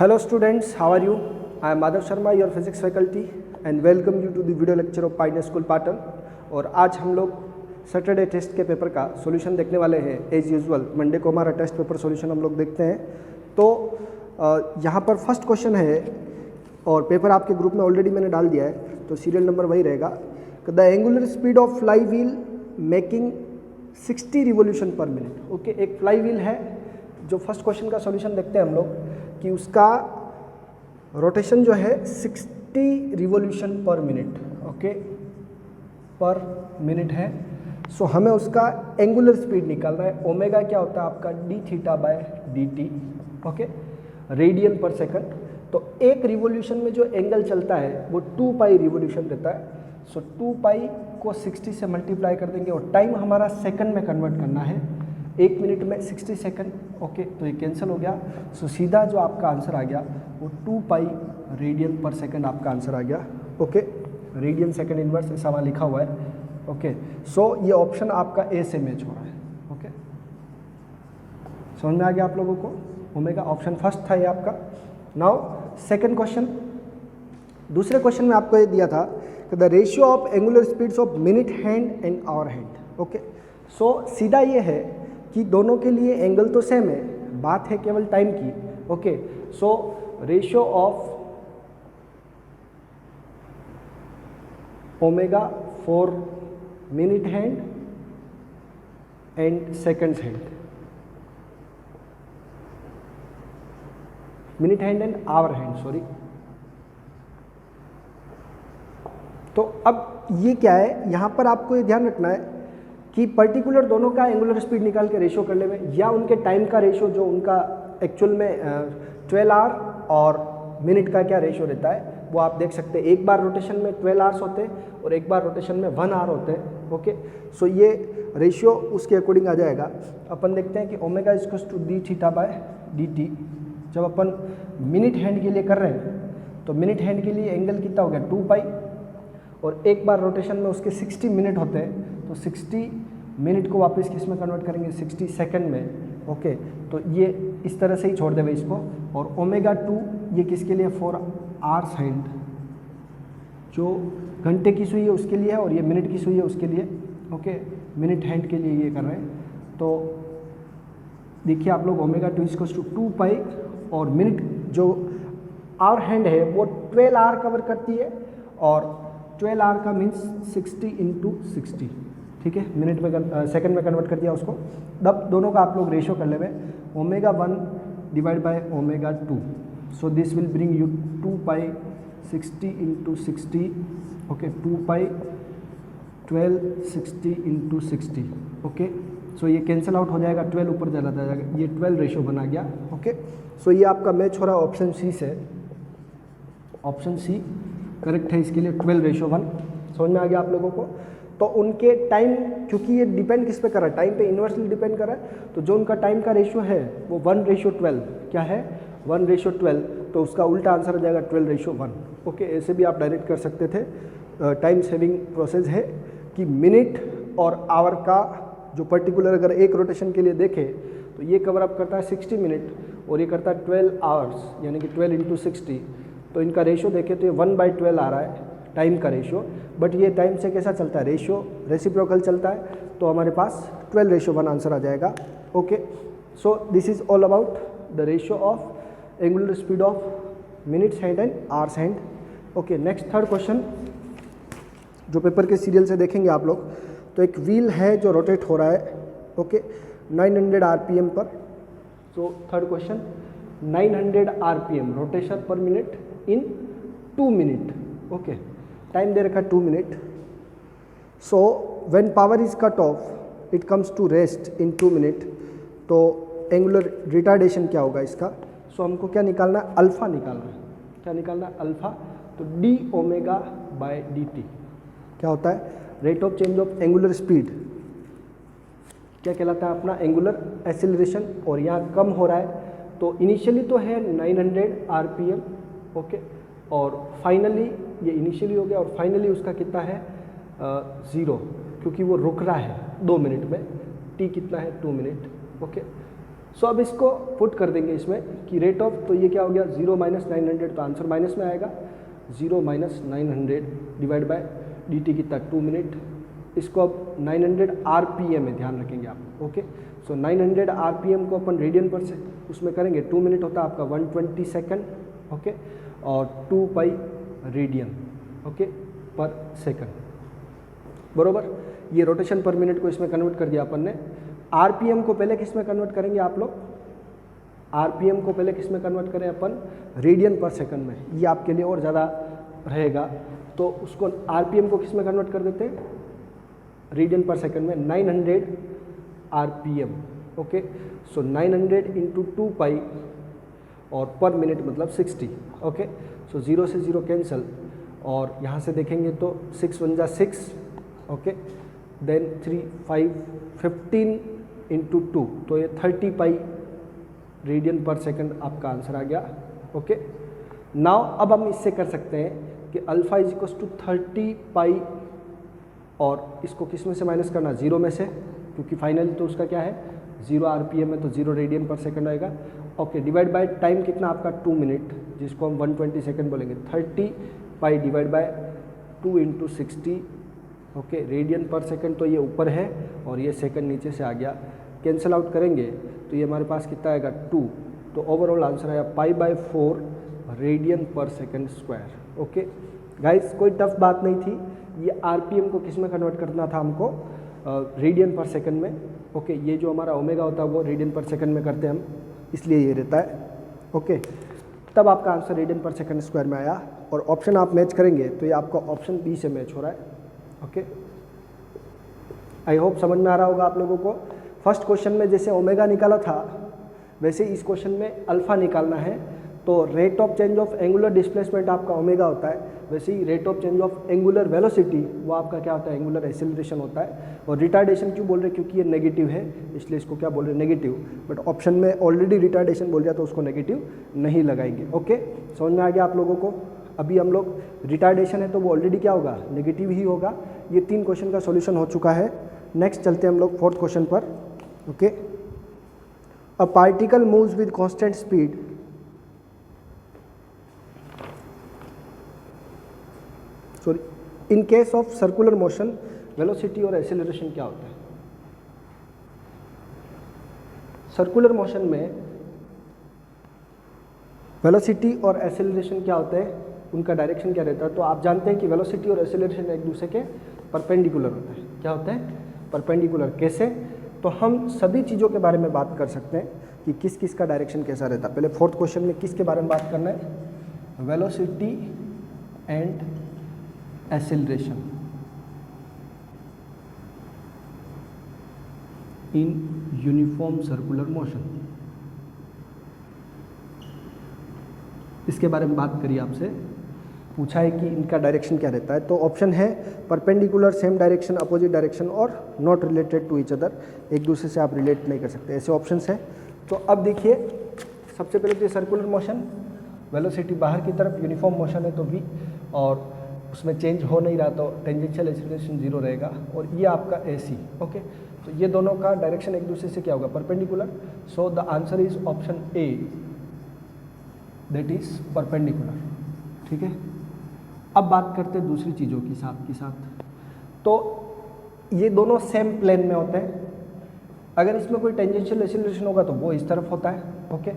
Hello students, how are you? I am Madhav Sharma, your physics faculty and welcome you to the video lecture of Pioneer School Patan। और आज हम लोग Saturday test के paper का solution देखने वाले हैं। एज यूजुअल मंडे को हमारा टेस्ट पेपर सॉल्यूशन हम लोग देखते हैं। तो यहाँ पर फर्स्ट क्वेश्चन है और पेपर आपके ग्रुप में ऑलरेडी मैंने डाल दिया है, तो सीरियल नंबर वही रहेगा। The angular speed of fly wheel making 60 revolution per minute. Okay, एक फ्लाई व्हील है जो फर्स्ट क्वेश्चन का सॉल्यूशन देखते हैं हम लोग कि उसका रोटेशन जो है 60 रिवोल्यूशन पर मिनट, ओके, पर मिनट है। सो हमें उसका एंगुलर स्पीड निकालना है। ओमेगा क्या होता है आपका D theta by d T, okay, radian पर सेकंड। तो एक रिवोल्यूशन में जो एंगल चलता है वो 2 पाई रिवोल्यूशन देता है। सो 2 पाई को 60 से मल्टीप्लाई कर देंगे और टाइम हमारा सेकंड में कन्वर्ट करना है। 1 मिनट में 60 सेकंड, ओके, तो ये कैंसिल हो गया। सो सीधा जो आपका आंसर आ गया वो 2 पाई रेडियन पर सेकंड आपका आंसर आ गया। ओके, रेडियन सेकंड इनवर्स ऐसा वहाँ लिखा हुआ है। ओके, सो ये ऑप्शन आपका ए से मैच हो रहा है। ओके, समझ में आ गया आप लोगों को? ओमेगा ऑप्शन फर्स्ट था ये आपका। नाउ सेकंड क्वेश्चन, दूसरे क्वेश्चन में आपको ये दिया था कि the ratio of angular speeds of minute hand and hour hand. Okay, so सीधा ये है कि दोनों के लिए एंगल तो सेम है, बात है केवल टाइम की। Okay, so ratio of omega for minute hand and seconds hand, minute hand and hour hand, sorry. तो अब ये क्या है, यहाँ पर आपको ये ध्यान रखना है कि पर्टिकुलर दोनों का एंगुलर स्पीड निकाल के रेशियो कर लेवे, या उनके टाइम का रेशियो जो उनका एक्चुअल में 12 आवर और मिनट का क्या रेशियो रहता है वो आप देख सकते हैं। एक बार रोटेशन में 12 आवर्स होते हैं और एक बार रोटेशन में 1 आवर होते हैं। ओके, सो ये रेशियो उसके अकॉर्डिंग आ जाएगा। अपन देखते हैं कि omega equals to d theta by d t. जब अपन मिनट हैंड के लिए कर रहे हैं तो मिनट हैंड के लिए एंगल कितना हो गया 2 पाई, और एक बार रोटेशन में उसके 60 मिनट होते हैं, तो 60 मिनट को वापस किस में कन्वर्ट करेंगे 60 सेकंड में। ओके, तो ये इस तरह से ही छोड़ देवे इसको। और ओमेगा 2 ये किसके लिए, फॉर आवर्स हैंड, जो घंटे की सुई है उसके लिए है, और ये मिनट की सुई है उसके लिए। ओके, मिनट हैंड के लिए ये कर रहे हैं। तो देखिए आप लोग, ओमेगा 2 इक्वल्स टू 2 पाई, और मिनट जो आवर हैंड है वो 12 आवर कवर करती है, और 12 आवर का मीन्स 60 इंटू 60, ठीक है, मिनट में सेकंड में कन्वर्ट कर दिया उसको। तब दोनों का आप लोग रेशियो कर लेवे, omega 1 divide by omega 2। So this will bring you 2 pi 60 into 60, okay, 2 pi 12 60 into 60। Okay, so ये कैंसिल आउट हो जाएगा, 12 ऊपर चला जाएगा, ये 12 रेशियो बना गया। ओके, सो ये आपका मैच हो रहा है ऑप्शन सी से। ऑप्शन सी करेक्ट है इसके लिए, 12 रेशियो 1। समझ में आ गया आप लोगों को? तो उनके टाइम, क्योंकि ये डिपेंड किस पे कर रहा है, टाइम पे इन्वर्सली डिपेंड कर रहा है, तो जो उनका टाइम का रेशियो है वो 1:12 क्या है, 1:12, तो उसका उल्टा आंसर हो जाएगा 12:1। ओके, ऐसे भी आप डायरेक्ट कर सकते थे। टाइम सेविंग प्रोसेस है कि मिनट और आवर का जो पर्टिकुलर अगर एक रोटेशन के लिए देखें तो ये कवर अप करता है 60 मिनट और ये करता है 12 आवर्स, यानी कि 12 इंटू 60। तो इनका रेशियो देखें तो ये 1/12 आ रहा है टाइम का रेशियो, बट ये टाइम से कैसा चलता है, रेशियो रेसिप्रोकल चलता है, तो हमारे पास 12:1 आंसर आ जाएगा। Okay, so this is all about the ratio of angular speed of minutes hand and hours hand. Okay, next third question जो पेपर के सीरियल से देखेंगे आप लोग। तो एक व्हील है जो रोटेट हो रहा है, ओके, 900 आरपीएम पर। So third question, 900 RPM rotation per minute in 2 minute. Okay, time दे रखा 2 minute. So when power is cut off it comes to rest in 2 minute. तो एंगुलर रिटार्डेशन क्या होगा इसका? सो हमको क्या निकालना है, अल्फा निकालना है। क्या निकालना है, अल्फा। तो D omega by d T क्या होता है, rate of change of angular speed क्या कहलाता है अपना, एंगुलर एक्सेलरेशन। और यहाँ कम हो रहा है, तो इनिशियली तो है 900 आरपीएम, ओके, और फाइनली ये इनिशियली हो गया और फाइनली उसका कितना है 0, क्योंकि वो रुक रहा है 2 मिनट में। टी कितना है 2 मिनट। ओके, सो अब इसको पुट कर देंगे इसमें कि रेट ऑफ, तो ये क्या हो गया 0 माइनस 900, तो आंसर माइनस में आएगा 0 माइनस 900 डिवाइड बाय dt कितना 2 मिनट। इसको अब 900 RPM में ध्यान रखेंगे आप। ओके, सो 900 RPM को अपन रेडियन पर से उसमें करेंगे, 2 मिनट होता है आपका 120 सेकंड। ओके, और 2 पाई रेडियन ओके पर सेकंड बरोबर। ये रोटेशन पर मिनट को इसमें कन्वर्ट कर दिया अपन ने। RPM को पहले किस में कन्वर्ट करेंगे आप लोग, RPM को पहले किस में कन्वर्ट करें अपन, रेडियन पर सेकंड में, ये आपके लिए और ज़्यादा रहेगा। तो उसको RPM को किस में कन्वर्ट कर देते हैं, रेडियन पर सेकंड में, 900 RPM। ओके, सो 900 इंटू 2 पाई और पर मिनट मतलब 60। ओके, सो 0 से 0 कैंसिल, और यहाँ से देखेंगे तो 6 1 जा 6। ओके, देन 3 5 15 इंटू 2, तो ये 30 पाई रेडियन पर सेकंड आपका आंसर आ गया। ओके, नाउ अब हम इससे कर सकते हैं कि अल्फा इज इक्वल्स टू 30 पाई, और इसको किस में से माइनस करना, 0 में से, क्योंकि फाइनली तो उसका क्या है 0 RPM है, तो 0 रेडियन पर सेकंड आएगा। ओके, डिवाइड बाय टाइम कितना आपका 2 मिनट, जिसको हम 120 सेकंड बोलेंगे। 30 pi divide by 2 into 60। Okay, radian पर सेकंड तो ये ऊपर है और ये सेकंड नीचे से आ गया, कैंसिल आउट करेंगे तो ये हमारे पास कितना आएगा 2। तो ओवरऑल आंसर आया π/4 रेडियन पर सेकंड स्क्वायर। ओके गाइस, कोई टफ बात नहीं थी। ये RPM को किस में कन्वर्ट करना था हमको, रेडियन पर सेकंड में। ओके, ये जो हमारा ओमेगा होता है वो रेडियन पर सेकंड में करते हैं हम, इसलिए ये रहता है। ओके, तब आपका आंसर रेडियन पर सेकंड स्क्वायर में आया, और ऑप्शन आप मैच करेंगे तो ये आपका ऑप्शन बी से मैच हो रहा है। ओके, आई होप समझ में आ रहा होगा आप लोगों को। फर्स्ट क्वेश्चन में जैसे ओमेगा निकाला था वैसे इस क्वेश्चन में अल्फा निकालना है। तो rate of change of angular displacement आपका ओमेगा होता है, वैसे ही rate of change of angular velocity वो आपका क्या होता है, एंगुलर एक्सेलरेशन होता है। और रिटार्डेशन क्यों बोल रहे हैं, क्योंकि ये नेगेटिव है इसलिए इसको क्या बोल रहे हैं, नेगेटिव। बट ऑप्शन में ऑलरेडी रिटार्डेशन बोल दिया तो उसको नेगेटिव नहीं लगाएंगे। ओके, समझ में आ गया आप लोगों को। अभी हम लोग रिटार्डेशन है तो वो ऑलरेडी क्या होगा, नेगेटिव ही होगा। ये 3 क्वेश्चन का सॉल्यूशन हो चुका है। नेक्स्ट चलते हैं हम लोग 4th क्वेश्चन पर। Okay, a particle moves with constant speed sorry in case of circular motion velocity और एक्सेलरेशन क्या होता है। सर्कुलर मोशन में वेलोसिटी और एक्सेलरेशन क्या होते हैं, उनका डायरेक्शन क्या रहता है। तो आप जानते हैं कि वेलोसिटी और एक्सेलरेशन एक दूसरे के परपेंडिकुलर होते हैं। क्या होते हैं, परपेंडिकुलर। कैसे, तो हम सभी चीज़ों के बारे में बात कर सकते हैं कि किस किस का डायरेक्शन कैसा रहता है। पहले 4th क्वेश्चन में किसके बारे में बात करना है, velocity and acceleration in uniform circular motion, इसके बारे में बात करिए। आपसे पूछा है कि इनका डायरेक्शन क्या रहता है। तो ऑप्शन है perpendicular, same direction, opposite direction और not related to each other, एक दूसरे से आप रिलेट नहीं कर सकते, ऐसे ऑप्शंस हैं। तो अब देखिए, सबसे पहले तो सर्कुलर मोशन, वेलोसिटी बाहर की तरफ, यूनिफॉर्म मोशन है तो v, और उसमें चेंज हो नहीं रहा तो टेंजेंशियल एक्सेलरेशन 0 रहेगा, और ये आपका AC। ओके, तो ये दोनों का डायरेक्शन एक दूसरे से क्या होगा, perpendicular. So the answer is option A, that is perpendicular. ठीक है, अब बात करते हैं दूसरी चीज़ों की साथ। तो ये दोनों सेम प्लेन में होते हैं। अगर इसमें कोई टेंजेंशियल एक्सेलरेशन होगा तो वो इस तरफ होता है। ओके,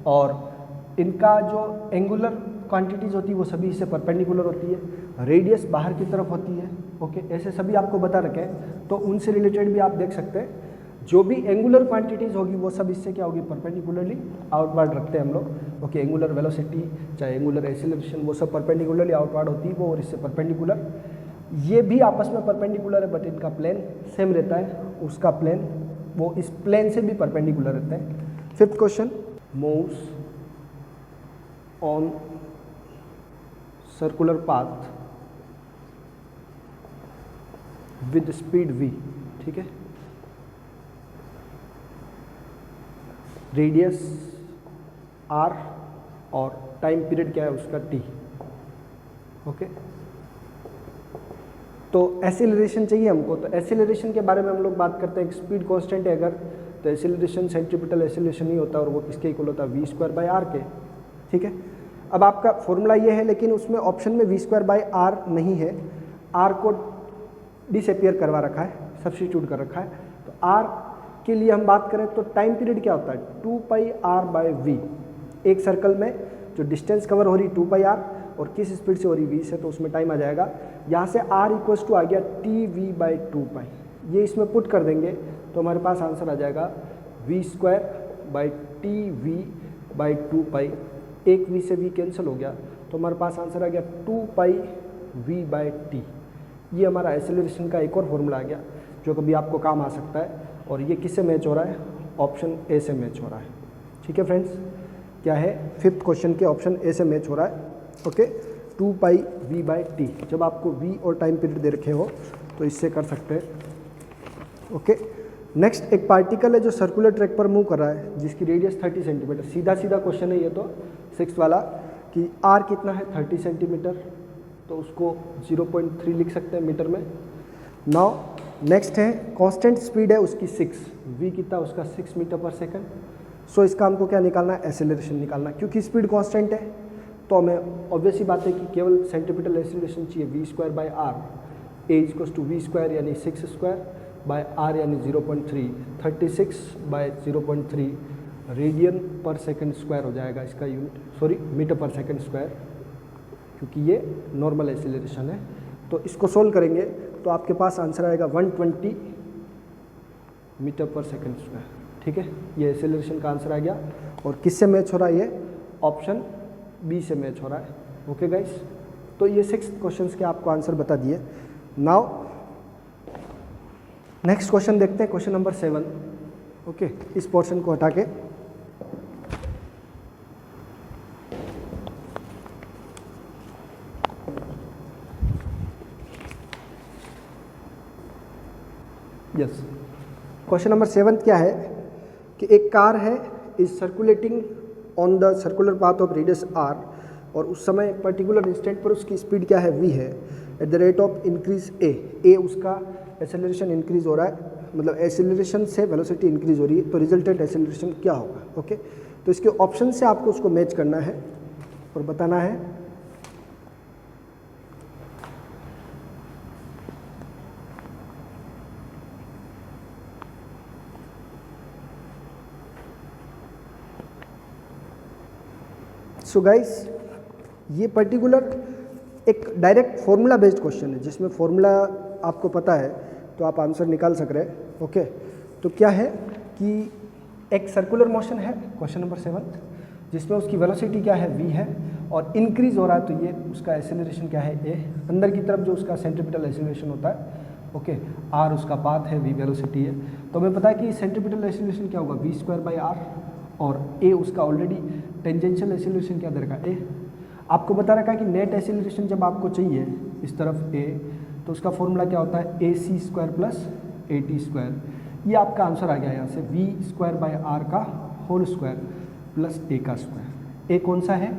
और इनका जो एंगुलर क्वांटिटीज़ होती है वो सभी इससे परपेंडिकुलर होती है। रेडियस बाहर की तरफ होती है। ओके, ऐसे सभी आपको बता रखे हैं, तो उनसे रिलेटेड भी आप देख सकते हैं। जो भी एंगुलर क्वांटिटीज़ होगी वो सब इससे क्या होगी, परपेंडिकुलरली आउटवर्ड रखते हैं हम लोग। ओके, एंगुलर वेलोसिटी चाहे एंगुलर एक्सेलरेशन वो सब परपेंडिकुलरली आउटवर्ड होती है वो, और इससे परपेंडिकुलर। ये भी आपस में परपेंडिकुलर है बट इनका प्लेन सेम रहता है, उसका प्लेन वो इस प्लेन से भी परपेंडिकुलर रहते हैं। 5th question, moves on circular path with speed v। ठीक है, रेडियस r और टाइम पीरियड क्या है उसका t। ओके, तो एक्सेलरेशन चाहिए हमको, तो एक्सेलरेशन के बारे में हम लोग बात करते हैं। स्पीड कांस्टेंट है अगर, तो एसिलरेशन सेंट्रीपिटल एसिलरेशन ही होता है और वो किसके इक्वल होता है, वी स्क्वायर बाई आर के। ठीक है, अब आपका फॉर्मूला ये है, लेकिन उसमें ऑप्शन में वी स्क्वायर बाई आर नहीं है, आर को डिसअपियर करवा रखा है, सब्स्टिट्यूट कर रखा है। तो आर के लिए हम बात करें तो टाइम पीरियड क्या होता है, 2 पाई आर बाई वी। एक सर्कल में जो डिस्टेंस कवर हो रही 2 पाई आर और किस स्पीड से हो रही वी से, तो उसमें टाइम आ जाएगा। यहाँ से आर इक्वल्स टू आ गया टी वी बाई 2 पाई, ये इसमें पुट कर देंगे तो हमारे पास आंसर आ जाएगा v square by t v by 2 pi. एक वी से वी कैंसिल हो गया तो हमारे पास आंसर आ गया 2 पाई वी बाई टी। ये हमारा एक्सेलरेशन का एक और फॉर्मूला आ गया जो कभी आपको काम आ सकता है, और ये किससे मैच हो रहा है, ऑप्शन ए से मैच हो रहा है। ठीक है फ्रेंड्स, क्या है, 5th क्वेश्चन के ऑप्शन ए से मैच हो रहा है। Okay, 2 pi v by t, जब आपको वी और टाइम पीरियड दे रखे हो तो इससे कर सकते हैं। ओके, नेक्स्ट एक पार्टिकल है जो सर्कुलर ट्रैक पर मूव कर रहा है जिसकी रेडियस 30 सेंटीमीटर। सीधा सीधा क्वेश्चन है ये तो 6th वाला कि आर कितना है 30 सेंटीमीटर, तो उसको 0.3 लिख सकते हैं मीटर में। नाउ नेक्स्ट है कांस्टेंट स्पीड है उसकी 6, वी कितना उसका 6 मीटर पर सेकंड। सो इसका हमको क्या निकालना है, एक्सेलरेशन निकालना। क्योंकि स्पीड कांस्टेंट है तो हमें ऑब्वियस ही बात है कि केवल सेंट्रीपिटल एक्सेलरेशन चाहिए, v square by r, a equals to v square यानी 6 स्क्वायर बाय आर यानी 0.3, 36 बाय 0.3 रेडियन पर सेकंड स्क्वायर हो जाएगा इसका यूनिट, सॉरी मीटर पर सेकंड स्क्वायर, क्योंकि ये नॉर्मल एक्सेलरेशन है। तो इसको सोल्व करेंगे तो आपके पास आंसर आएगा 120 मीटर पर सेकंड स्क्वायर। ठीक है, ये एक्सेलरेशन का आंसर आ गया। और किससे मैच हो रहा है, ये ऑप्शन बी से मैच हो रहा है। ओके गाइस, तो ये 6 क्वेश्चंस के आपको आंसर बता दिए। नाउ नेक्स्ट क्वेश्चन देखते हैं, क्वेश्चन नंबर 7। ओके, इस पोर्शन को हटा के यस, क्वेश्चन नंबर 7 क्या है कि एक कार है is circulating on the circular path of radius r, और उस समय पर्टिकुलर इंस्टेंट पर उसकी स्पीड क्या है, वी है, at the rate of increase A उसका एक्सेलरेशन इंक्रीज हो रहा है, मतलब एक्सेलरेशन से वेलोसिटी इंक्रीज हो रही है, तो रिजल्टेंट एक्सेलरेशन क्या होगा। ओके, तो इसके ऑप्शन से आपको उसको मैच करना है और बताना है। सो गाइस, ये पर्टिकुलर एक डायरेक्ट फॉर्मूला बेस्ड क्वेश्चन है जिसमें फॉर्मूला आपको पता है तो आप आंसर निकाल सक रहे हैं। ओके, तो क्या है कि एक सर्कुलर मोशन है क्वेश्चन नंबर 7 जिसमें उसकी वेलोसिटी क्या है, वी है, और इंक्रीज हो रहा है, तो ये उसका एक्सेलरेशन क्या है, ए, अंदर की तरफ जो उसका सेंट्रीपिटल एक्सेलरेशन होता है। ओके, आर उसका पाथ है, वी वेलोसिटी है, तो हमें पता है कि सेंट्रीपिटल एक्सेलरेशन क्या होगा, वी स्क्वायर बाई आर, और ए उसका ऑलरेडी टेंजेंशियल एक्सेलरेशन क्या दे रखा है, ए। आपको बता रखा है कि नेट एक्सेलरेशन जब आपको चाहिए इस तरफ ए, तो उसका फॉर्मूला क्या होता है, A C square plus A T square. ये आपका आंसर आ गया यहाँ से, वी स्क्वायर बाय आर का होल स्क्वायर प्लस ए का स्क्वायर। ए कौन सा है,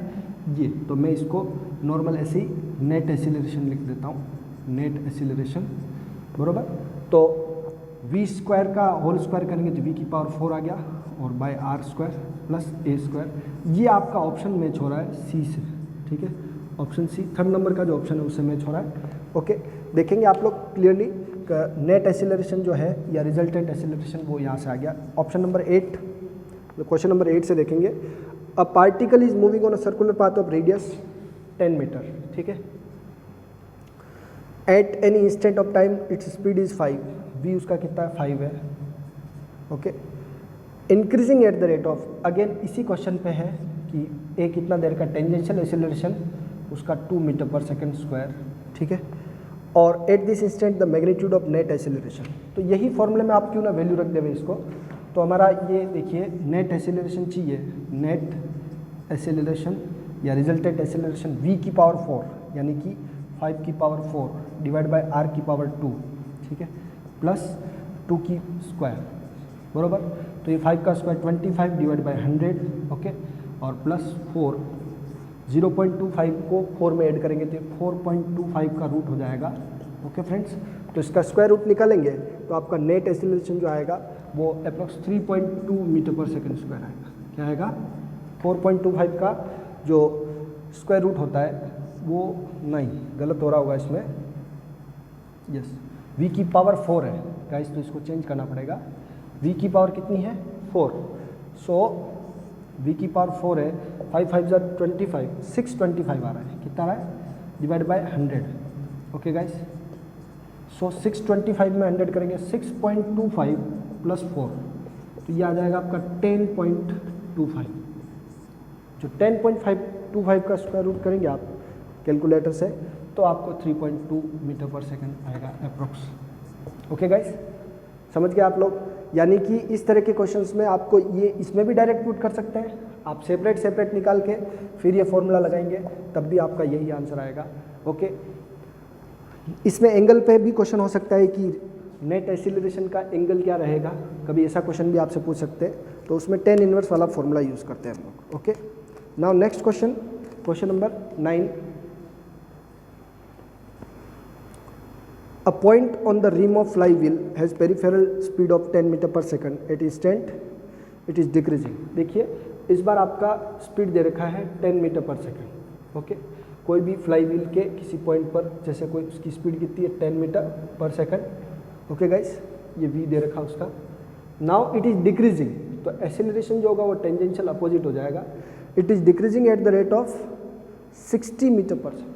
ये, तो मैं इसको नॉर्मल ऐसे ही नेट एक्सेलरेशन लिख देता हूँ, नेट एक्सेलरेशन बरोबर। तो वी स्क्वायर का होल स्क्वायर करेंगे तो वी की पावर 4 आ गया, और by r square plus a square. ये आपका ऑप्शन मैच हो रहा है सी से। ठीक है, ऑप्शन सी 3rd नंबर का जो ऑप्शन है उससे मैच हो रहा है। ओके, देखेंगे आप लोग क्लियरली नेट एक्सेलरेशन जो है या रिजल्टेंट एक्सेलरेशन वो यहाँ से आ गया। ऑप्शन नंबर 8, क्वेश्चन नंबर 8 से देखेंगे, a particle is moving on a circular path of radius 10 metre. ठीक है, at any instant of time its speed is 5, v उसका कितना है, 5 है। Okay, increasing at the rate of, again इसी question पे है कि ए कितना देर का टेंजेंशियल एक्सेलरेशन उसका 2 मीटर पर सेकंड स्क्वायर। ठीक है, और at this instant the magnitude of net acceleration. तो यही फॉर्मूले में आप क्यों ना वैल्यू रख देवे इसको। तो हमारा ये देखिए नेट एक्सेलरेशन चाहिए, नेट एक्सेलरेशन या रिजल्टेंट एक्सेलरेशन वी की पावर 4 यानी कि 5 की पावर 4 डिवाइड बाय आर की पावर 2, ठीक है, प्लस 2 की स्क्वायर बरोबर। तो ये 5 का स्क्वायर 25 डिवाइड बाय 100, ओके, और प्लस 4, 0.25 को 4 में ऐड करेंगे तो 4.25 का रूट हो जाएगा। ओके फ्रेंड्स, तो इसका स्क्वायर रूट निकालेंगे तो आपका नेट एक्सीलरेशन जो आएगा वो अप्रॉक्स 3.2 मीटर पर सेकंड स्क्वायर आएगा। क्या आएगा? 4.25 का जो स्क्वायर रूट होता है वो, नहीं गलत हो रहा होगा इसमें, यस v की पावर 4 है गाइस, तो इसको चेंज करना पड़ेगा। v की पावर कितनी है? 4। सो v की पावर 4 है, 5 5 25, 625 आ रहा है। कितना आ रहा है? Divide by 100। ओके गाइस, सो 625 में 100 करेंगे, 6.25 प्लस 4, तो ये आ जाएगा आपका 10.25। जो 10.25 का स्क्वायर रूट करेंगे आप कैलकुलेटर से, तो आपको 3.2 मीटर पर सेकंड आएगा अप्रोक्स। ओके गाइस, समझ गए आप लोग? यानी कि इस तरह के क्वेश्चंस में आपको ये इसमें भी डायरेक्ट पुट कर सकते हैं आप, सेपरेट निकाल के फिर ये फॉर्मूला लगाएंगे, तब भी आपका यही आंसर आएगा। ओके, इसमें एंगल पे भी क्वेश्चन हो सकता है कि नेट एक्सीलरेशन का एंगल क्या रहेगा, कभी ऐसा क्वेश्चन भी आपसे पूछ सकते हैं, तो उसमें tan इनवर्स वाला फॉर्मूला यूज़ करते हैं हम लोग। Okay, now next question, question number 9। A point on the rim of flywheel has peripheral speed of 10 metre पर second at instant it is decreasing। देखिए इस बार आपका स्पीड दे रखा है 10 मीटर पर सेकंड। ओके, कोई भी फ्लाई व्हील के किसी पॉइंट पर, जैसे कोई उसकी स्पीड कितनी है 10 मीटर पर सेकंड। ओके गाइस, ये v दे रखा उसका। नाउ इट इज डिक्रीजिंग, तो एक्सेलरेशन जो होगा वो टेंजेंशियल अपोजिट हो जाएगा। It is decreasing at the rate of 60 metre पर सेकंड,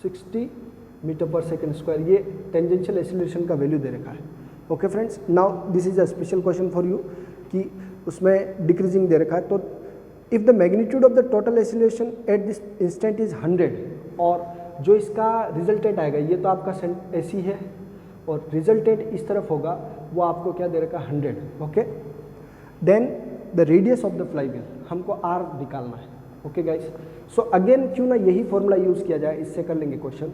60 मीटर पर सेकंड स्क्वायर, ये टेंजेंशियल एक्सेलरेशन का वैल्यू दे रखा है। Okay friends, now this is a special question for you कि उसमें डिक्रीजिंग दे रखा है। तो if the magnitude of the total acceleration at this instant is 100, और जो इसका रिजल्टेंट आएगा, ये तो आपका ऐसी है और रिजल्टेंट इस तरफ होगा, वो आपको क्या दे रखा है 100। Okay, then the radius of the flywheel हमको r निकालना है। ओके गाइस, सो अगेन क्यों ना यही फॉर्मूला यूज़ किया जाए, इससे कर लेंगे क्वेश्चन।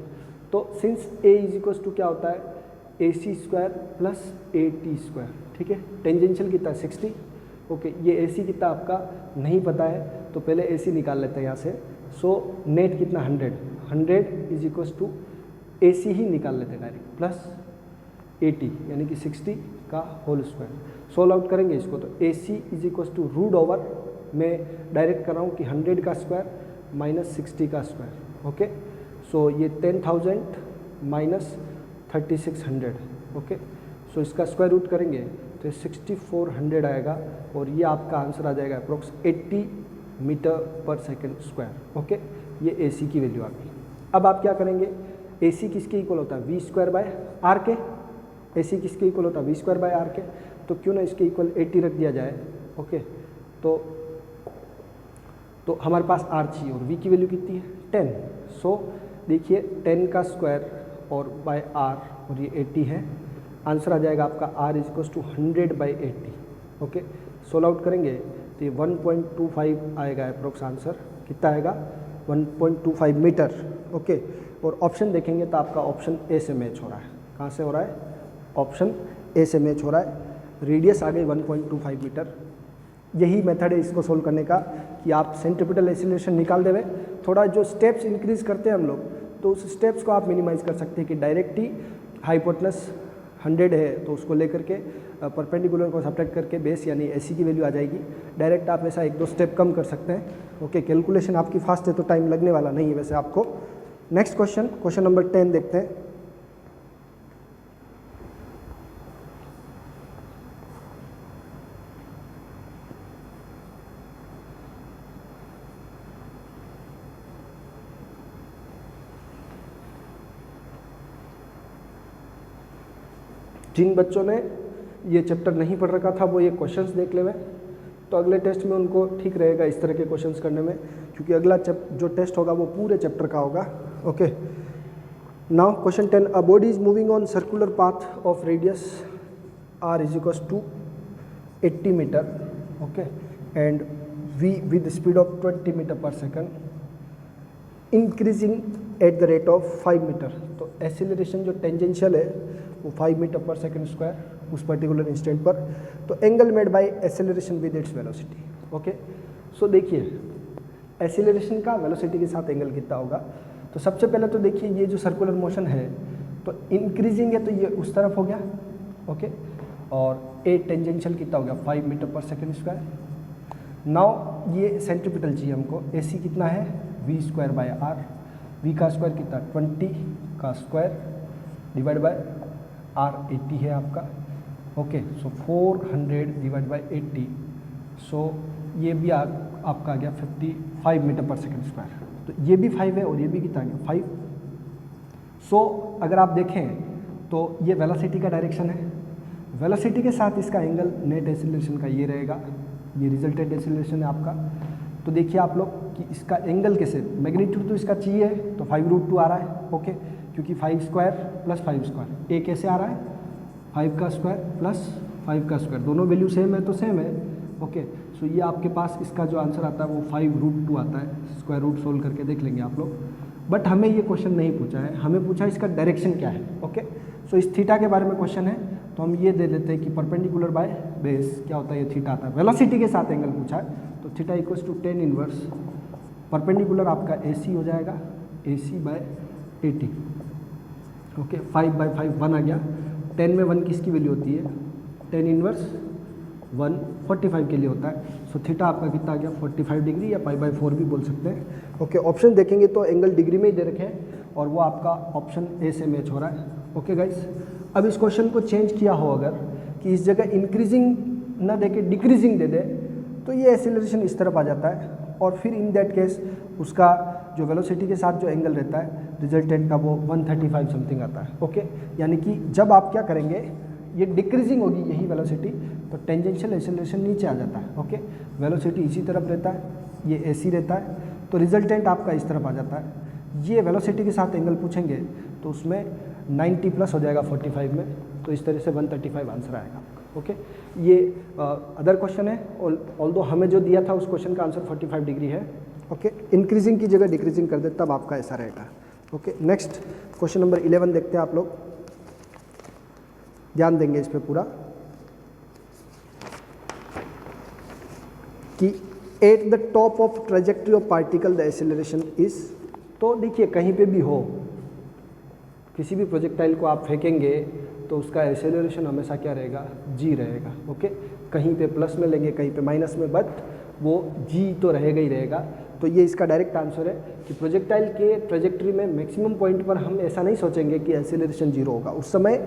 तो since a is equals to क्या होता है, AC square plus AT square. ठीक है, टेंजेंशियल कितना 60। ओके, ये AC कितना आपका नहीं पता है, तो पहले AC निकाल लेते हैं यहाँ से। सो नेट कितना 100 इज इक्वल्स टू AC ही निकाल लेते हैं डायरेक्ट, प्लस AT यानी कि 60 का होल स्क्वायर। सोल्व आउट करेंगे इसको, तो AC is equals to root over, मैं डायरेक्ट कर रहा हूँ कि 100 का स्क्वायर माइनस 60 का स्क्वायर। ओके, सो ये 10,000 माइनस 3600। ओके, सो इसका स्क्वायर रूट करेंगे तो 6400 आएगा, और ये आपका आंसर आ जाएगा अप्रोक्स 80 मीटर पर सेकंड स्क्वायर। ओके, ये AC की वैल्यू आ गई। अब आप क्या करेंगे, AC किसके इक्वल होता है, v स्क्वायर बाय आर के। AC किसके इक्वल होता है, v स्क्वायर बाय आर के, तो क्यों ना इसके इक्वल 80 रख दिया जाए। ओके, तो हमारे पास r चाहिए, और v की वैल्यू कितनी है 10। सो देखिए 10 का स्क्वायर और बाय r, और ये 80 है, आंसर आ जाएगा आपका r is equals to 100/80। Okay, solve out करेंगे तो ये 1.25 आएगा अप्रोक्स आंसर। कितना आएगा, 1.25 मीटर। ओके, और ऑप्शन देखेंगे तो आपका ऑप्शन ए से मैच हो रहा है। कहाँ से हो रहा है, ऑप्शन ए से मैच हो रहा है। रेडियस आ गई 1.25 मीटर। यही मेथड है इसको सोल्व करने का कि आप सेंट्रीपिटल एक्सीलरेशन निकाल देवे, थोड़ा जो स्टेप्स इंक्रीज करते हैं हम लोग, तो उस स्टेप्स को आप मिनिमाइज कर सकते हैं कि डायरेक्ट ही हाइपोटेनस 100 है तो उसको लेकर के परपेंडिकुलर को सब्ट्रैक्ट करके बेस यानी AC की वैल्यू आ जाएगी। डायरेक्ट आप ऐसा 1-2 स्टेप कम कर सकते हैं। ओके, कैलकुलेशन आपकी फास्ट है तो टाइम लगने वाला नहीं है वैसे आपको। नेक्स्ट क्वेश्चन, क्वेश्चन नंबर 10 देखते हैं। जिन बच्चों ने ये चैप्टर नहीं पढ़ रखा था वो ये क्वेश्चंस देख लेवे, तो अगले टेस्ट में उनको ठीक रहेगा इस तरह के क्वेश्चंस करने में, क्योंकि अगला जो टेस्ट होगा वो पूरे चैप्टर का होगा। Okay, now question 10, a body is moving on circular path of radius r is equals to 80 metre. Okay, and v with speed of 20 metre पर second increasing at the rate of 5 metre. तो acceleration जो tangential है वो 5 metre पर second square उस particular instant पर। तो angle made by acceleration with its velocity. Okay, so देखिए एक्सेलरेशन का वेलोसिटी के साथ एंगल कितना होगा। तो सबसे पहले तो देखिए ये जो सर्कुलर मोशन है तो इंक्रीजिंग है, तो ये उस तरफ हो गया, ओके, और ए टेंजेंशियल कितना हो गया 5 मीटर पर सेकेंड स्क्वायर। नाउ ये सेंट्रीपिटल चाहिए हमको, ए सी कितना है v square by r, v का स्क्वायर कितना 20 का स्क्वायर डिवाइड बाय आर 80 है आपका। ओके, सो 400 डिवाइड बाय 80, सो ये भी आपका आ गया 55 मीटर पर सेकेंड स्क्वायर। तो ये भी 5 है और ये भी कितना आ गया 5। सो अगर आप देखें तो ये वेलोसिटी का डायरेक्शन है, वेलोसिटी के साथ इसका एंगल नेट एक्सीलरेशन का ये रहेगा, ये रिजल्टेंट एक्सीलरेशन है आपका। तो देखिए आप लोग कि इसका एंगल कैसे, मैग्नीट्यूड तो इसका चाहिए तो 5√2 आ रहा है। ओके, क्योंकि 5 स्क्वायर प्लस 5 स्क्वायर, ए कैसे आ रहा है 5 का स्क्वायर प्लस 5 का स्क्वायर, दोनों वैल्यू सेम है तो सेम है। ओके, सो ये आपके पास इसका जो आंसर आता है वो 5√2 आता है। स्क्वायर रूट सोल्व करके देख लेंगे आप लोग, बट हमें ये क्वेश्चन नहीं पूछा है, हमें पूछा इसका डायरेक्शन क्या है। ओके, सो इस थीटा के बारे में क्वेश्चन है तो हम ये दे देते हैं कि परपेंडिकुलर बाय बेस क्या होता है, ये थीटा आता है। वेलोसिटी के साथ एंगल पूछा है तो theta equals to tan inverse perpendicular आपका AC हो जाएगा, AC बाय 80। ओके, 5/5 1 आ गया, 10 में 1 किसकी वैल्यू होती है, tan इनवर्स 1 45 के लिए होता है। सो थीटा आपका कितना आ गया 45 डिग्री या π/4 भी बोल सकते हैं। ओके, ऑप्शन देखेंगे तो एंगल डिग्री में ही दे रखे हैं और वो आपका ऑप्शन ए से मैच हो रहा है। ओके गाइस, अब इस क्वेश्चन को चेंज किया हो अगर कि इस जगह इंक्रीजिंग ना दे के डिक्रीजिंग दे दे तो ये एक्सीलरेशन इस तरफ आ जाता है और फिर इन दैट केस उसका जो वेलोसिटी के साथ जो एंगल रहता है रिजल्टेंट का वो 135 समथिंग आता है। ओके, यानी कि जब आप क्या करेंगे, ये डिक्रीजिंग होगी यही वेलोसिटी तो टेंजेंशियल एक्सीलरेशन नीचे आ जाता है। ओके, वेलोसिटी इसी तरफ रहता है, ये AC रहता है तो रिजल्टेंट आपका इस तरफ आ जाता है। ये वेलोसिटी के साथ एंगल पूछेंगे तो उसमें 90 प्लस हो जाएगा 45 में, तो इस तरह से 135 आंसर आएगा। ओके, ये अदर क्वेश्चन है, ऑल्दो हमें जो दिया था उस क्वेश्चन का आंसर 45 डिग्री है। ओके, इंक्रीजिंग की जगह डिक्रीजिंग कर दे तब आपका ऐसा रहेगा। ओके, नेक्स्ट क्वेश्चन नंबर 11 देखते हैं, आप लोग ध्यान देंगे इस पर पूरा कि at the top of trajectory of particle the acceleration is. तो देखिए कहीं पे भी हो, किसी भी प्रोजेक्टाइल को आप फेंकेंगे तो उसका एक्सेलरेशन हमेशा क्या रहेगा, जी रहेगा। ओके, कहीं पे प्लस में लेंगे कहीं पे माइनस में, बट वो जी तो रहेगा ही रहेगा। तो ये इसका डायरेक्ट आंसर है कि प्रोजेक्टाइल के ट्रेजेक्ट्री में मैक्सिमम पॉइंट पर हम ऐसा नहीं सोचेंगे कि एक्सेलरेशन जीरो होगा, उस समय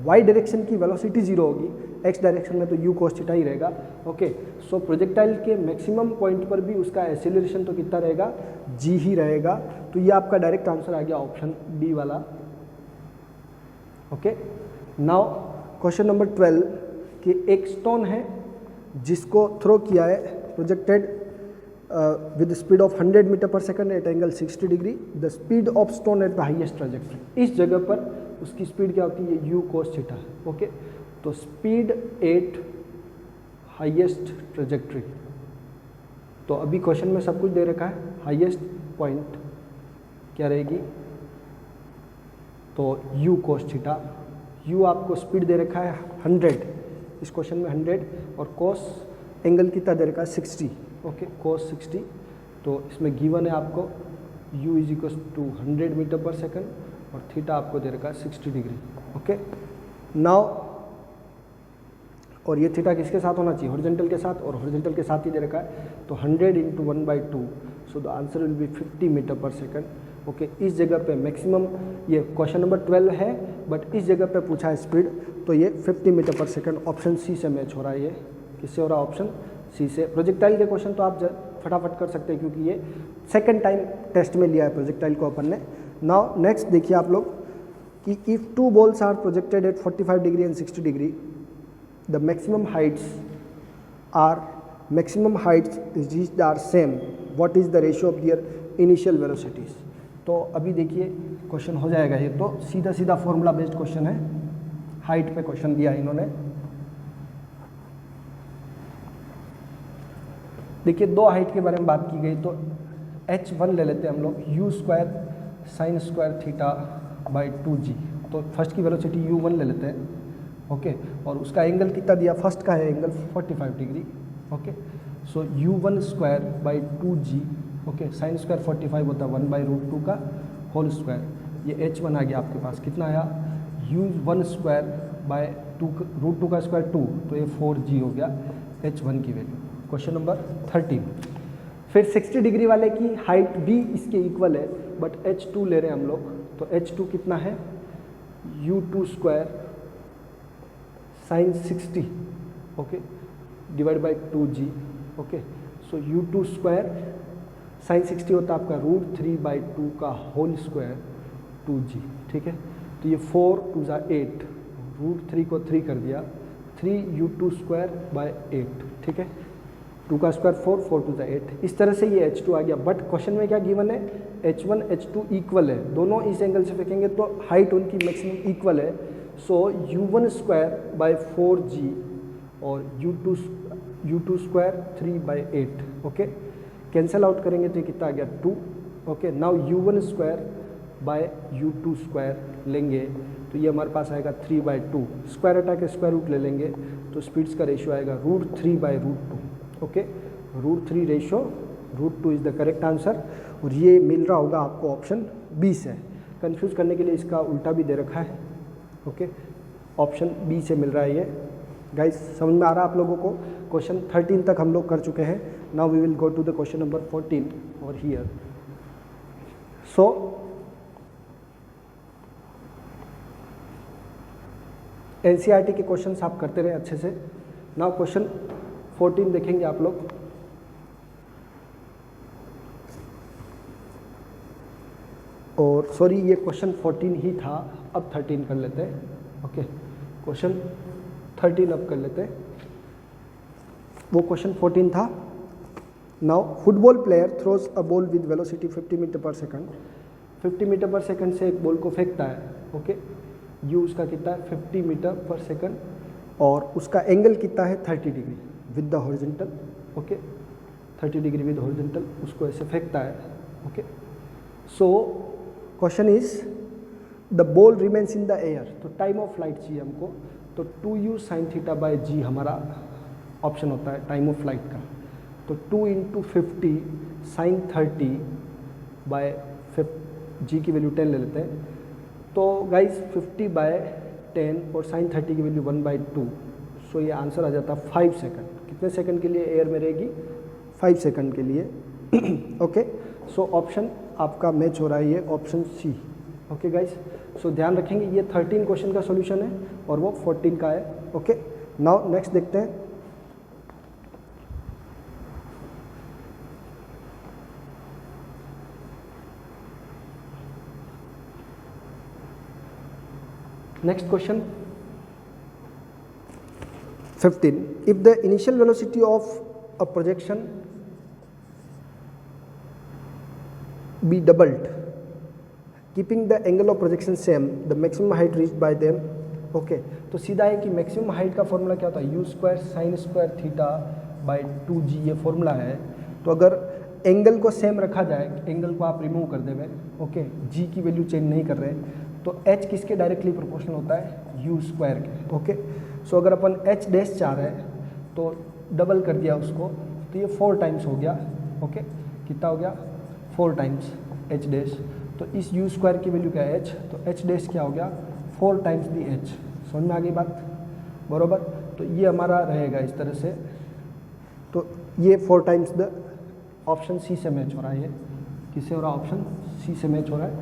वाई डायरेक्शन की वेलोसिटी जीरो होगी, एक्स डायरेक्शन में तो यू cos थीटा ही रहेगा। ओके, सो प्रोजेक्टाइल के मैक्सिमम पॉइंट पर भी उसका एक्सेलरेशन तो कितना रहेगा, जी ही रहेगा। तो ये आपका डायरेक्ट आंसर आ गया ऑप्शन बी वाला। ओके, नाउ क्वेश्चन नंबर 12 कि एक स्टोन है जिसको थ्रो किया है projected with speed of 100 metre पर second at angle 60 degree, the speed of stone at the highest trajectory. इस जगह पर उसकी स्पीड क्या होती है, यू cos थीटा। ओके, तो स्पीड एट हाईएस्ट ट्रेजेक्ट्री, तो अभी क्वेश्चन में सब कुछ दे रखा है, हाईएस्ट पॉइंट क्या रहेगी, तो यू cos थीटा। यू आपको स्पीड दे रखा है 100, इस क्वेश्चन में 100, और cos एंगल कितना दे रखा है 60। ओके, cos 60, तो इसमें गिवन है आपको u is equal to 100 metre पर सेकंड और थीटा आपको दे रखा है 60 डिग्री। ओके, नाउ और ये थीटा किसके साथ होना चाहिए, हॉरिजॉन्टल के साथ, और हॉरिजॉन्टल के साथ ही दे रखा है, तो 100 into 1/2, so the answer will be 50 metre पर सेकंड। ओके, इस जगह पे मैक्सिमम, ये क्वेश्चन नंबर 12 है बट इस जगह पे पूछा है स्पीड, तो ये 50 मीटर पर सेकंड ऑप्शन सी से मैच हो रहा है। ये किससे हो रहा है, ऑप्शन सी से। प्रोजेक्टाइल के क्वेश्चन तो आप फटाफट कर सकते हैं क्योंकि ये सेकंड टाइम टेस्ट में लिया है प्रोजेक्टाइल को अपन ने। नाउ नेक्स्ट देखिए आप लोग कि if two balls are projected at 45 degree and 60 degree, the maximum heights reached are same, what is the ratio of their initial velocities. तो अभी देखिए क्वेश्चन हो जाएगा, ये तो सीधा सीधा फॉर्मूला बेस्ड क्वेश्चन है, हाइट पे क्वेश्चन दिया है इन्होंने। देखिए दो हाइट के बारे में बात की गई, तो h1 ले लेते हैं हम लोग, u square sine square theta by 2g। तो फर्स्ट की वेलोसिटी u1 ले लेते हैं। ओके, और उसका एंगल कितना दिया, फर्स्ट का है angle 45 degree. Okay, so u1 square by 2g। Okay, sine square 45 होता है 1/√2 का होल स्क्वायर। ये h1 आ गया आपके पास, कितना आया, u1 square by root two का स्क्वायर 2, तो ये 4g हो गया h1 की वैल्यू। Question number 13। फिर 60 डिग्री वाले की हाइट भी इसके इक्वल है, बट h2 ले रहे हैं हम लोग, तो h2 कितना है u2 square sine 60, okay, divide by 2g, okay. So u2 square sine 60 होता है आपका √3/2 का होल स्क्वायर 2g, ठीक है। तो ये 4 2 ज़ा 8, √3 को 3 कर दिया, 3u2 स्क्वायर बाय 8, ठीक है। 2 का स्क्वायर 4, 4 2 ज़ा 8, इस तरह से ये h2 आ गया। बट क्वेश्चन में क्या गिवन है, h1 h2 इक्वल है, दोनों इस एंगल से फेंकेंगे तो हाइट उनकी मैक्सिमम इक्वल है। सो u1 स्क्वायर बाय 4g और u2 square 3/8, okay. Cancel out करेंगे तो ये कितना आ गया 2, okay. Now u1 square bye u2 square लेंगे तो ये हमारे पास आएगा 3/2, स्क्वायर हटा के स्क्वायर रूट ले लेंगे तो स्पीड्स का रेशियो आएगा √3/√2, okay. √3 ratio √2 is the correct answer. और ये मिल रहा होगा आपको ऑप्शन बी से। कंफ्यूज करने के लिए इसका उल्टा भी दे रखा है, ओके। ऑप्शन बी से मिल रहा है ये। गाइस समझ में आ रहा है आप लोगों को? क्वेश्चन 13 तक हम लोग कर चुके हैं। Now we will go to the question number 14 और हियर। सो एनसीईआरटी के क्वेश्चंस आप करते रहे अच्छे से। नाउ क्वेश्चन 14 देखेंगे आप लोग। और सॉरी ये क्वेश्चन 14 ही था, अब 13 कर लेते हैं, ओके। क्वेश्चन 13 अब कर लेते हैं, वो क्वेश्चन 14 था। Now football player throws a ball with velocity 50 metre पर सेकंड, 50 मीटर पर सेकंड से एक बॉल को फेंकता है, ओके। यू उसका कितना है 50 मीटर पर सेकंड और उसका एंगल कितना है 30 degree with the horizontal, okay. 30 degree with horizontal उसको ऐसे फेंकता है, okay. So question is the ball remains in the air, तो टाइम ऑफ फ्लाइट चाहिए हमको, तो 2u sin θ/g हमारा ऑप्शन होता है टाइम ऑफ फ्लाइट का। तो 2 × 50 sin 30/g की वैल्यू 10 ले लेते हैं। तो गाइज 50/10 और sin 30 की वैल्यू 1/2, सो ये आंसर आ जाता है 5 सेकंड। कितने सेकंड के लिए एयर में रहेगी? 5 सेकंड के लिए, ओके। सो ऑप्शन आपका मैच हो रहा है, ये ऑप्शन सी, ओके गाइज। सो ध्यान रखेंगे ये 13 क्वेश्चन का सॉल्यूशन है और वो 14 का है, ओके। नाउ नेक्स्ट देखते हैं। Next question 15, if the initial velocity of a projection be doubled keeping the angle of projection same, the maximum height reached by them, okay. तो सीधा है कि मैक्सिमम हाइट का फॉर्मूला क्या होता है, u square sine square θ/2g, ये formula है। तो अगर एंगल को सेम रखा जाए, एंगल को आप रिमूव कर देवे, ओके, g की वैल्यू चेंज नहीं कर रहे, तो h किसके डायरेक्टली प्रोपोर्शनल होता है, u स्क्वायर के, ओके। सो अगर अपन h डैश चाह रहे हैं तो डबल कर दिया उसको, तो ये 4 टाइम्स हो गया, ओके। कितना हो गया 4 टाइम्स h डैश। तो इस u स्क्वायर की वैल्यू क्या है h, तो h डैश क्या हो गया 4 टाइम्स दी h। समझ में आ गई बात, बरोबर। तो ये हमारा रहेगा इस तरह से, तो ये 4 टाइम्स द ऑप्शन सी से मैच हो रहा है। ये किससे हो रहा है, ऑप्शन सी से मैच हो रहा है।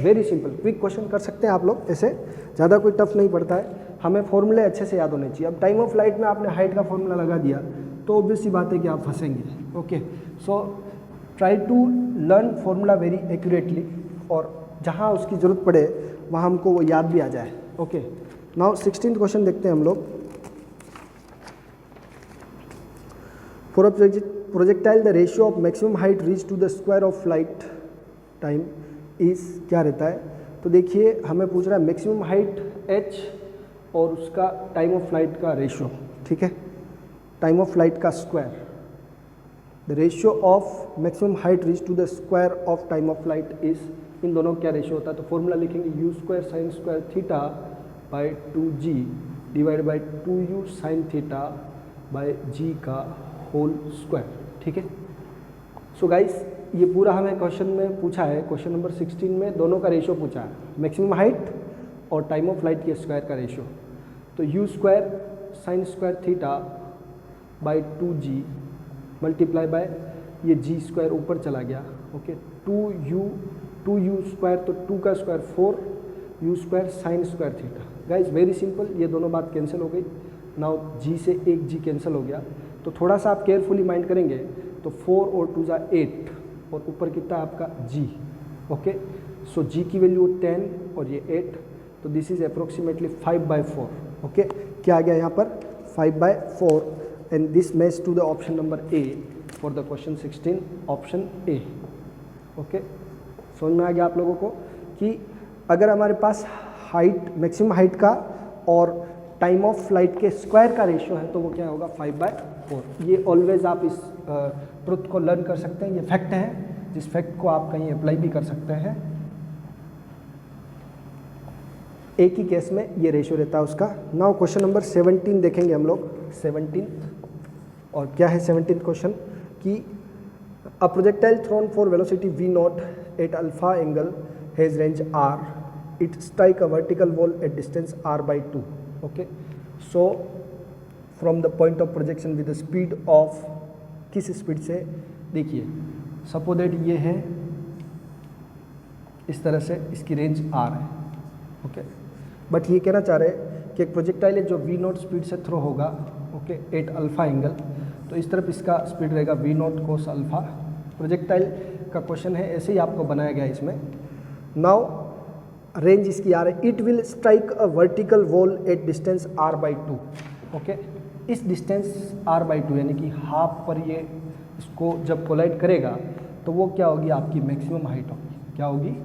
वेरी सिंपल क्विक क्वेश्चन कर सकते हैं आप लोग, ऐसे ज़्यादा कोई टफ नहीं पड़ता है, हमें फॉर्मूले अच्छे से याद होने चाहिए। अब टाइम ऑफ फ्लाइट में आपने हाइट का फॉर्मूला लगा दिया तो ऑब्वियस सी बात है कि आप फंसेंगे, okay. So try to learn formula very accurately, और जहाँ उसकी ज़रूरत पड़े वहाँ हमको वो याद भी आ जाए, ओके। नाउ 16th क्वेश्चन देखते हैं हम लोग। For a projectile the ratio of maximum height reach to the square of flight time is, क्या रहता है? तो देखिए हमें पूछ रहा है मैक्सिमम हाइट h और उसका टाइम ऑफ फ्लाइट का रेशियो, ठीक है, टाइम ऑफ फ्लाइट का square. The ratio of maximum height reach to the square of time of flight is, इन दोनों का क्या रेशियो होता है? तो फॉर्मूला लिखेंगे u square sine square θ/2g divide by 2u sine θ/g का होल स्क्वायर, ठीक है। सो गाइस ये पूरा हमें क्वेश्चन में पूछा है, क्वेश्चन नंबर 16 में दोनों का रेशियो पूछा है, मैक्सिमम हाइट और टाइम ऑफ फ्लाइट के स्क्वायर का रेशियो। तो you square sine square theta by 2g multiply by ये जी स्क्वायर ऊपर चला गया, ओके, 2u स्क्वायर, तो 2 का square 4 you square sine square theta. Guys very simple, ये दोनों बात कैंसिल हो गई। नाउ जी से एक जी कैंसिल हो गया, तो थोड़ा सा आप केयरफुली माइंड करेंगे तो 4 और 2 जा 8 और ऊपर कितना आपका जी, ओके। सो जी की वैल्यू 10 और ये 8, तो दिस इज अप्रोक्सीमेटली 5/4, ओके। क्या आ गया यहाँ पर 5/4 and this match to the option number a for the question 16, option a, okay. समझ में आ गया आप लोगों को कि अगर हमारे पास हाइट, मैक्सिमम हाइट का और टाइम ऑफ फ्लाइट के स्क्वायर का रेशियो है तो वो क्या होगा 5/4। ये ऑलवेज आप इस ट्रुथ को लर्न कर सकते हैं, ये फैक्ट है, जिस फैक्ट को आप कहीं अप्लाई भी कर सकते हैं। एक ही केस में ये रेशियो रहता है उसका। नाउ क्वेश्चन नंबर 17 देखेंगे हम लोग, 17। और क्या है 17th क्वेश्चन कि a projectile thrown for velocity v0 at alpha angle has range r, it strike a vertical wall at distance r/2, okay. So from the point of projection with the speed of, किस speed से, देखिए suppose that ये है इस तरह से, इसकी range r है, ओके। बट ये कहना चाह रहे हैं कि एक प्रोजेक्टाइल है जो v0 स्पीड से थ्रो होगा, ओके, एट अल्फा एंगल, तो इस तरफ इसका स्पीड रहेगा v0 कोस अल्फा। प्रोजेक्टाइल का क्वेश्चन है, ऐसे ही आपको बनाया गया है इसमें। नाउ रेंज इसकी आ रही है, it will strike a vertical wall at distance r/2, okay. इस डिस्टेंस r/2 यानी कि हाफ पर ये इसको जब कोलाइड करेगा तो वो क्या होगी, आपकी मैक्सिमम हाइट होगी। क्या होगी,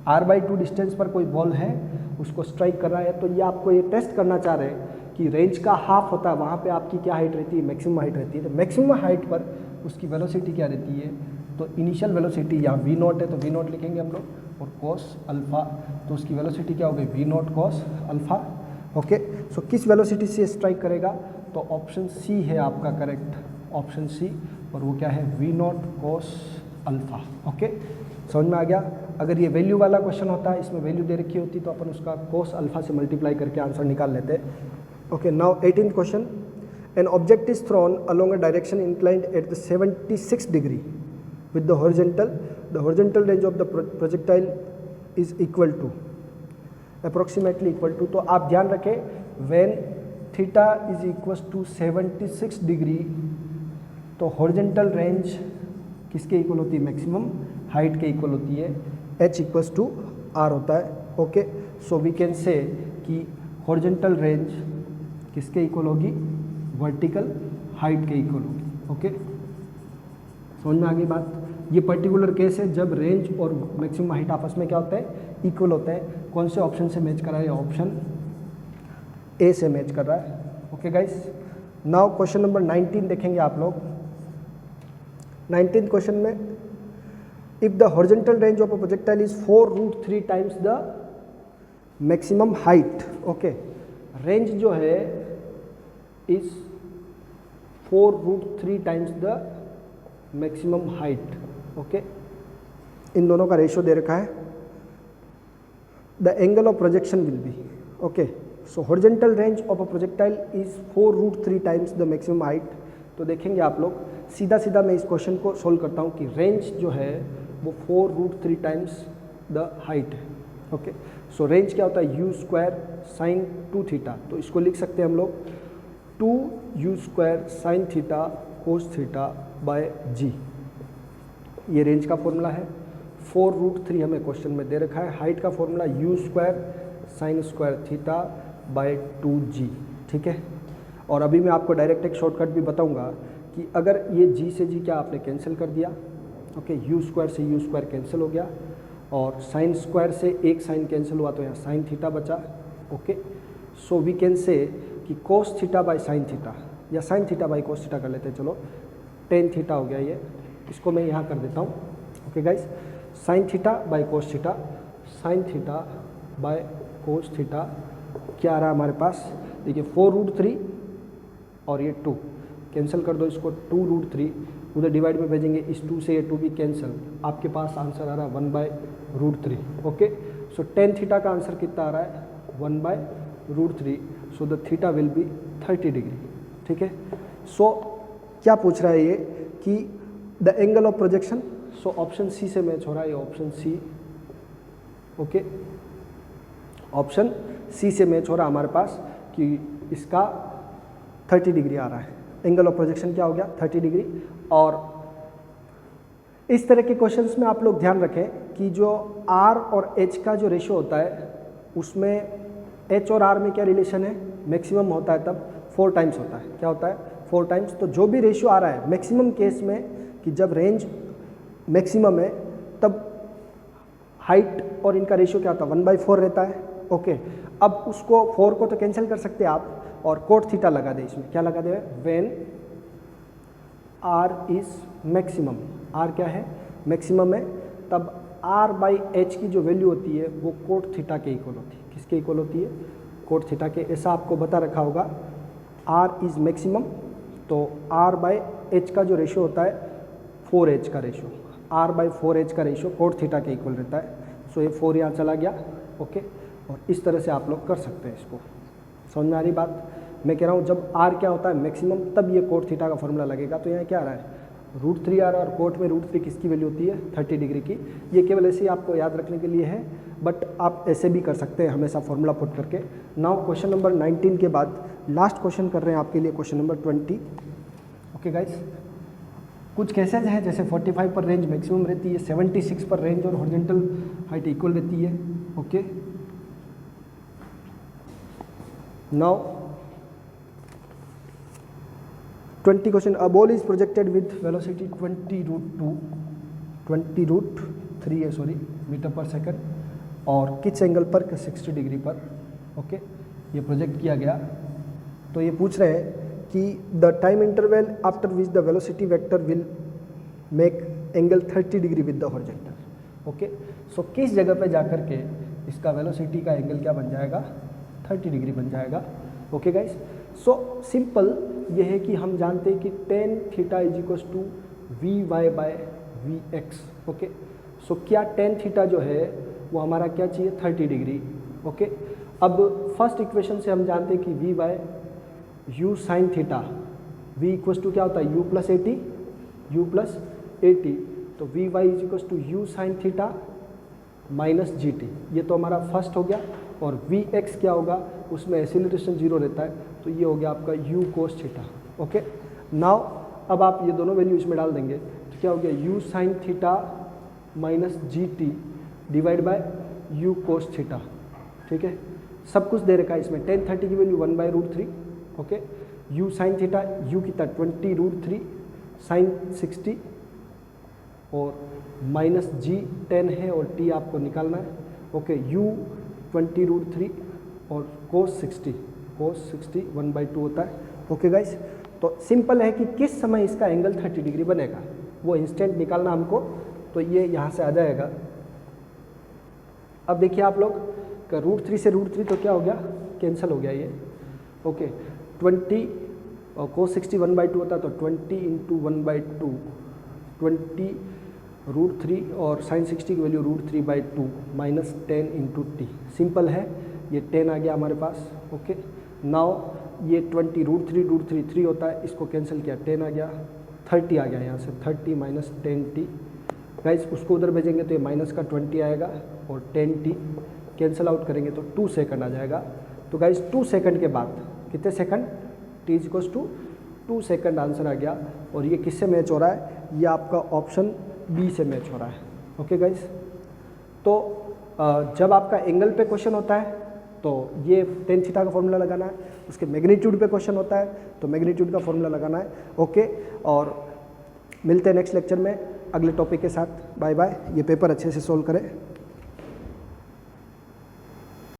r/2 डिस्टेंस पर कोई बॉल है, उसको स्ट्राइक कर रहा है, तो ये आपको ये टेस्ट करना चाह रहे हैं कि रेंज का हाफ होता है, वहाँ पे आपकी क्या हाइट रहती है, मैक्सिमम हाइट रहती है। तो मैक्सिमम हाइट पर उसकी वेलोसिटी क्या रहती है, तो इनिशियल वेलोसिटी यहाँ v0 है तो v0 लिखेंगे हम लोग, और cos अल्फा, तो उसकी वेलोसिटी क्या होगी v0 cos alpha, okay. So किस वेलोसिटी से स्ट्राइक करेगा, तो ऑप्शन सी है आपका करेक्ट, ऑप्शन सी, और वो क्या है v0 cos अल्फा, ओके। समझ में आ गया। अगर ये वैल्यू वाला क्वेश्चन होता है, इसमें वैल्यू दे रखी होती तो अपन उसका cos अल्फा से मल्टीप्लाई करके आंसर निकाल लेते। Okay, now 18th question, an object is throne along a direction inclined at the 76 degree with the horizontal range of the projectile is equal to, approximately equal to, तो आप ध्यान रखें when theta is equals to 76 degree, तो horizontal range किसके equal होती है, maximum height के equal होती है, h इक्वल्स टू r होता है, okay. So we can say कि horizontal range किसके इक्वल होगी, वर्टिकल हाइट के इक्वल होगी, ओके। समझ में आ गई बात। ये पर्टिकुलर केस है जब रेंज और मैक्सिमम हाइट आपस में क्या होता है, इक्वल होता है। कौन से ऑप्शन से मैच कर रहा है, ऑप्शन ए से मैच कर रहा है, okay guys. Now question number 19 देखेंगे आप लोग। 19th क्वेश्चन में, if the horizontal range of a projectile is 4√3 times the maximum height, okay. Range जो है is 4√3 times the maximum height, okay. इन दोनों का रेशियो दे रखा है। The angle of projection will be, okay. So horizontal range of a projectile is 4√3 times the maximum height. तो देखेंगे आप लोग, सीधा सीधा मैं इस क्वेश्चन को सोल्व करता हूँ कि रेंज जो है वो 4√3 टाइम्स द हाइट है, ओके। सो रेंज क्या होता है, u स्क्वायर साइन 2 थीटा, तो इसको लिख सकते हैं हम लोग 2u square sine theta cos theta by G. ये रेंज का फॉर्मूला है। 4√3 हमें क्वेश्चन में दे रखा है। हाइट का formula u square sine square theta by 2g, ठीक है। और अभी मैं आपको डायरेक्ट एक शॉर्टकट भी बताऊंगा कि अगर ये g से g क्या आपने कैंसिल कर दिया, ओके, u स्क्वायर से u स्क्वायर कैंसिल हो गया, और साइन स्क्वायर से एक साइन कैंसिल हुआ तो यहाँ साइन थीटा बचा, okay. So we can say कि cos theta by sine theta, या sine theta by cos theta कर लेते हैं, चलो टेन थीटा हो गया ये, इसको मैं यहाँ कर देता हूँ, okay guys. Sign theta by cos theta, sine theta by cos theta क्या आ रहा है हमारे पास, देखिए 4√3 और ये 2 कैंसिल कर दो इसको, 2√3 उधर डिवाइड में भेजेंगे, इस 2 से ये 2 भी कैंसिल, आपके पास आंसर आ रहा है 1/√3, ओके। सो टेन थीटा का आंसर कितना आ रहा है, 1/√3। So the theta will be 30 degree. ठीक है, सो क्या पूछ रहा है ये कि the angle of projection, so option c से मैच हो रहा है ये, option c. Okay, option c से मैच हो रहा है हमारे पास कि इसका 30 डिग्री आ रहा है। एंगल ऑफ प्रोजेक्शन क्या हो गया 30 डिग्री। और इस तरह के क्वेश्चंस में आप लोग ध्यान रखें कि जो आर और एच का जो रेशियो होता है उसमें एच और आर में क्या रिलेशन है, मैक्सिमम होता है तब 4 टाइम्स होता है। क्या होता है 4 टाइम्स। तो जो भी रेशियो आ रहा है मैक्सिमम केस में कि जब रेंज मैक्सिमम है तब हाइट और इनका रेशियो क्या होता है 1/4 रहता है। ओके, अब उसको 4 को तो कैंसिल कर सकते हैं आप और कोट थीटा लगा दे इसमें। क्या लगा दे, when R is maximum, R क्या है मैक्सिमम है, तब r/h की जो वैल्यू होती है वो कोट थीटा के इक्वल होती है। किसके इक्वल होती है, कोट थीटा के। ऐसा आपको बता रखा होगा r इज मैक्सिमम, तो r/h का जो रेशियो होता है 4h का रेशियो, r/4h का रेशियो कोट थीटा के इक्वल रहता है। सो ये 4 यहाँ चला गया। ओके, और इस तरह से आप लोग कर सकते हैं इसको। समझ में आ रही बात। मैं कह रहा हूँ जब r क्या होता है मैक्सिमम तब ये कोट थीटा का फॉर्मूला लगेगा। तो यहाँ क्या आ रहा है √3 आ रहा है और कोट में √3 किसकी वैल्यू होती है 30 डिग्री की। ये केवल ऐसे ही आपको याद रखने के लिए है, बट आप ऐसे भी कर सकते हैं हमेशा फॉर्मूला पुट करके। नाउ क्वेश्चन नंबर 19 के बाद लास्ट क्वेश्चन कर रहे हैं आपके लिए, क्वेश्चन नंबर 20। ओके गाइस, कुछ केसेज हैं जैसे 45 पर रेंज मैक्सिमम रहती है, 76 पर रेंज और हॉरिजॉन्टल हाइट इक्वल रहती है। Okay, now 20 question. A ball is projected with velocity 20√3 metre पर सेकंड और किस एंगल पर 60 डिग्री पर। ओके, ये प्रोजेक्ट किया गया। तो ये पूछ रहे हैं कि the time interval after which the velocity vector will make angle 30 degree with the horizontal. Okay, so किस जगह पे जाकर के इसका वेलोसिटी का एंगल क्या बन जाएगा 30 डिग्री बन जाएगा। ओके गाइस, सो सिंपल ये है कि हम जानते हैं कि tan theta is equals to Vy/Vx। Okay, so क्या tan थीटा जो है वो हमारा क्या चाहिए 30 डिग्री। ओके, अब फर्स्ट इक्वेशन से हम जानते हैं कि V/u sin theta, V equals to क्या होता है u + 80। तो Vy is equals to u sin theta minus gt, ये तो हमारा फर्स्ट हो गया। और Vx क्या होगा, उसमें एक्सीलरेशन 0 रहता है, तो ये हो गया आपका u cos theta. Okay, now अब आप ये दोनों वैल्यू इसमें डाल देंगे तो क्या हो गया u sin theta minus gt divide by u cos theta. ठीक है, सब कुछ दे रखा है इसमें। tan 30 की value 1/√3। Okay, u sin theta u कितना 20√3 sin 60 और माइनस g tan है और t आपको निकालना है। ओके, u 20√3 और cos 60 1/2 होता है। ओके गाइस, तो सिंपल है कि किस समय इसका एंगल 30 डिग्री बनेगा वो इंस्टेंट निकालना हमको, तो ये यहाँ से आ जाएगा। अब देखिए आप लोग का √3 से √3 तो क्या हो गया कैंसिल हो गया ये। ओके, 20 और cos 60 1/2 होता है, तो 20 × 1/2 20 √3 और sin 60 की वैल्यू √3/2 माइनस 10 × t। सिंपल है, ये 10 आ गया हमारे पास। ओके, नाउ ये 20 √3 3 होता है, इसको कैंसिल किया 10 आ गया, 30 आ गया यहाँ से 30 माइनस 10t। गाइस उसको उधर भेजेंगे तो ये माइनस का 20 आएगा और 10t कैंसिल आउट करेंगे तो 2 सेकंड आ जाएगा। तो गाइस 2 सेकंड के बाद कितने second, t equals to 2 second answer आ गया। और ये किससे मैच हो रहा है, ये आपका ऑप्शन बी से मैच हो रहा है। ओके गाइस, तो जब आपका एंगल पे क्वेश्चन होता है तो ये tan थीटा का फॉर्मूला लगाना है, उसके मैग्नीट्यूड पे क्वेश्चन होता है तो मैग्नीट्यूड का फॉर्मूला लगाना है। ओके, और मिलते हैं नेक्स्ट लेक्चर में अगले टॉपिक के साथ। Bye bye. ये पेपर अच्छे से सोल्व करें।